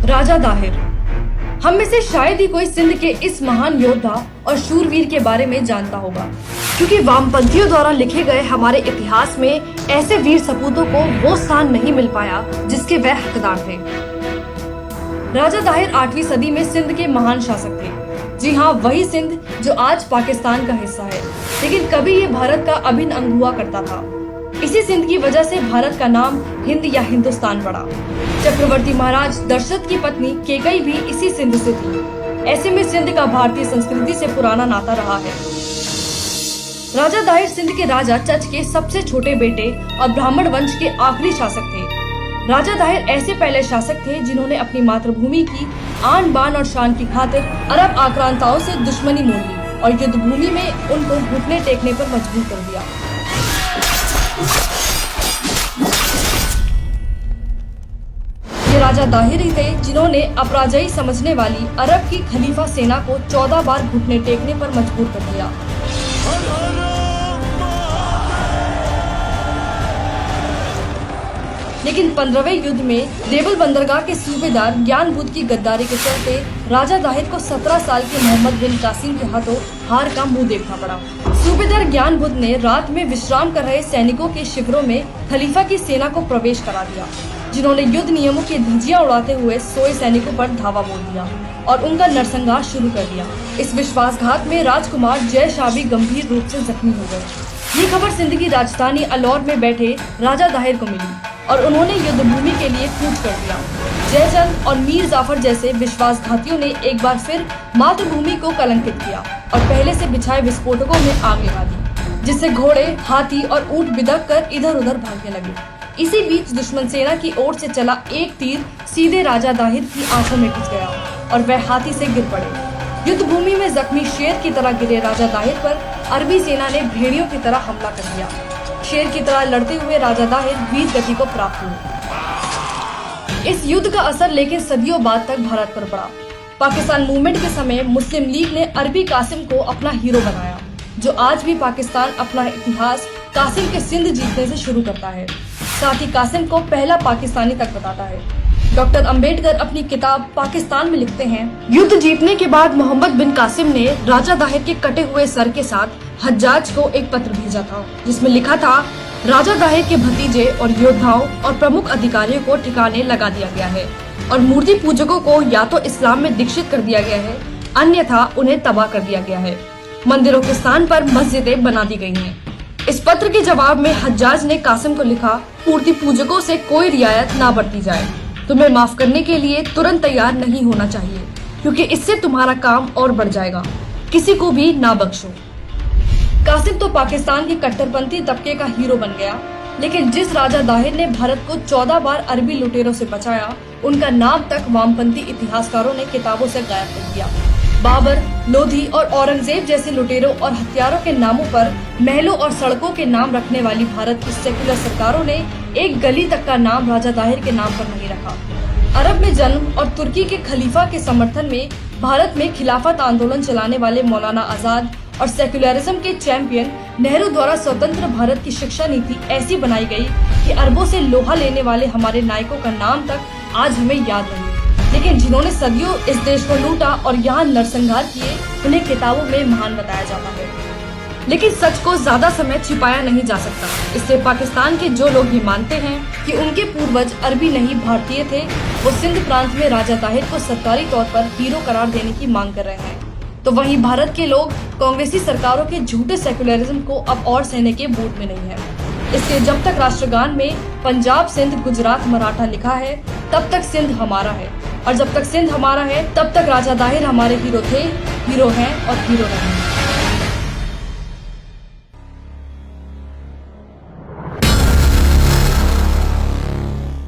राजा दाहिर। हम में से शायद ही कोई सिंध के इस महान योद्धा और शूरवीर के बारे में जानता होगा, क्योंकि वामपंथियों द्वारा लिखे गए हमारे इतिहास में ऐसे वीर सपूतों को वो स्थान नहीं मिल पाया जिसके वह हकदार थे। राजा दाहिर 8वीं सदी में सिंध के महान शासक थे। जी हाँ, वही सिंध जो आज पाकिस्तान का हिस्सा है, लेकिन कभी ये भारत का अभिन्न अंग हुआ करता था। इसी सिंध की वजह से भारत का नाम हिंद या हिंदुस्तान पड़ा। चक्रवर्ती महाराज दशरथ की पत्नी केकई भी इसी सिंध से थी। ऐसे में सिंध का भारतीय संस्कृति से पुराना नाता रहा है। राजा दाहिर सिंध के राजा चच के सबसे छोटे बेटे और ब्राह्मण वंश के आखिरी शासक थे। राजा दाहिर ऐसे पहले शासक थे जिन्होंने अपनी मातृभूमि की आन बान और शान की खातिर अरब आक्रांताओं से दुश्मनी मोल ली और युद्ध भूमि में उनको घुटने टेकने पर मजबूर कर दिया। ये राजा दाहिर ही थे जिन्होंने अपराजयी समझने वाली अरब की खलीफा सेना को 14 बार घुटने टेकने पर मजबूर कर दिया। लेकिन 15वें युद्ध में देवल बंदरगाह के सूबेदार ज्ञानबुद्ध की गद्दारी के चलते राजा दाहिर को 17 साल के मोहम्मद बिन कासिम के हाथों हार का मुंह देखना पड़ा। सूबेदार ज्ञानबुद्ध ने रात में विश्राम कर रहे सैनिकों के शिविरों में खलीफा की सेना को प्रवेश करा दिया, जिन्होंने युद्ध नियमों की धज्जियां उड़ाते हुए सोए सैनिकों पर धावा बोल दिया और उनका नरसंहार शुरू कर दिया। इस विश्वासघात में राजकुमार जय शाह भी गंभीर रूप से जख्मी हो गए। ये खबर सिंध की राजधानी अलौर में बैठे राजा दाहिर को मिली और उन्होंने युद्ध भूमि के लिए कूच कर दिया। जयचंद और मीर जाफर जैसे विश्वासघातियों ने एक बार फिर मातृभूमि को कलंकित किया और पहले से बिछाए विस्फोटकों में आग लगा दी, जिससे घोड़े, हाथी और ऊंट बिदक कर इधर उधर भागने लगे। इसी बीच दुश्मन सेना की ओर से चला एक तीर सीधे राजा दाहिर की आंखों में घुस गया और वह हाथी से गिर पड़े। युद्ध भूमि में जख्मी शेर की तरह गिरे राजा दाहिर पर अरबी सेना ने भेड़ियों की तरह हमला कर दिया। शेर की तरह लड़ते हुए राजा दाहिर वीर गति को प्राप्त हुए। इस युद्ध का असर लेकिन सदियों बाद तक भारत पर पड़ा। पाकिस्तान मूवमेंट के समय मुस्लिम लीग ने अरबी कासिम को अपना हीरो बनाया, जो आज भी पाकिस्तान अपना इतिहास कासिम के सिंध जीतने से शुरू करता है, साथ ही कासिम को पहला पाकिस्तानी तक बताता है। डॉक्टर अंबेडकर अपनी किताब पाकिस्तान में लिखते हैं, युद्ध जीतने के बाद मोहम्मद बिन कासिम ने राजा दाहिर के कटे हुए सर के साथ हज्जाज को एक पत्र भेजा था, जिसमें लिखा था, राजा दाहिर के भतीजे और योद्धाओं और प्रमुख अधिकारियों को ठिकाने लगा दिया गया है और मूर्ति पूजकों को या तो इस्लाम में दीक्षित कर दिया गया है, अन्यथा उन्हें तबाह कर दिया गया है। मंदिरों के स्थान पर मस्जिदें बना दी गई हैं। इस पत्र के जवाब में हज्जाज ने कासिम को लिखा, मूर्ति पूजकों से कोई रियायत ना बरती जाए। तुम्हें माफ करने के लिए तुरंत तैयार नहीं होना चाहिए, क्योंकि इससे तुम्हारा काम और बढ़ जाएगा। किसी को भी ना बख्शो। कासिम तो पाकिस्तान के कट्टरपंथी तबके का हीरो बन गया, लेकिन जिस राजा दाहिर ने भारत को 14 बार अरबी लुटेरों से बचाया, उनका नाम तक वामपंथी इतिहासकारों ने किताबों से गायब कर दिया। बाबर, लोधी और औरंगजेब जैसे लुटेरों और हत्यारों के नामों पर महलों और सड़कों के नाम रखने वाली भारत की सेक्युलर सरकारों ने एक गली तक का नाम राजा दाहिर के नाम पर नहीं रखा। अरब में जन्म और तुर्की के खलीफा के समर्थन में भारत में खिलाफत आंदोलन चलाने वाले मौलाना आजाद और सेक्युलरिज्म के चैंपियन नेहरू द्वारा स्वतंत्र भारत की शिक्षा नीति ऐसी बनाई गई कि अरबों से लोहा लेने वाले हमारे नायकों का नाम तक आज हमें याद नहीं, लेकिन जिन्होंने सदियों इस देश को लूटा और यहाँ नरसंहार किए, उन्हें किताबों में महान बताया जाता है। लेकिन सच को ज्यादा समय छिपाया नहीं जा सकता, इसलिए पाकिस्तान के जो लोग ये मानते हैं कि उनके पूर्वज अरबी नहीं भारतीय थे, वो सिंध प्रांत में राजा दाहिर को सरकारी तौर पर हीरो करार देने की मांग कर रहे हैं। तो वहीं भारत के लोग कांग्रेसी सरकारों के झूठे सेक्युलरिज्म को अब और सहने के मूड में नहीं है। इसलिए जब तक राष्ट्रगान में पंजाब, सिंध, गुजरात, मराठा लिखा है, तब तक सिंध हमारा है, और जब तक सिंध हमारा है, तब तक राजा दाहिर हमारे हीरो थे, हीरो हैं और हीरो रहेंगे।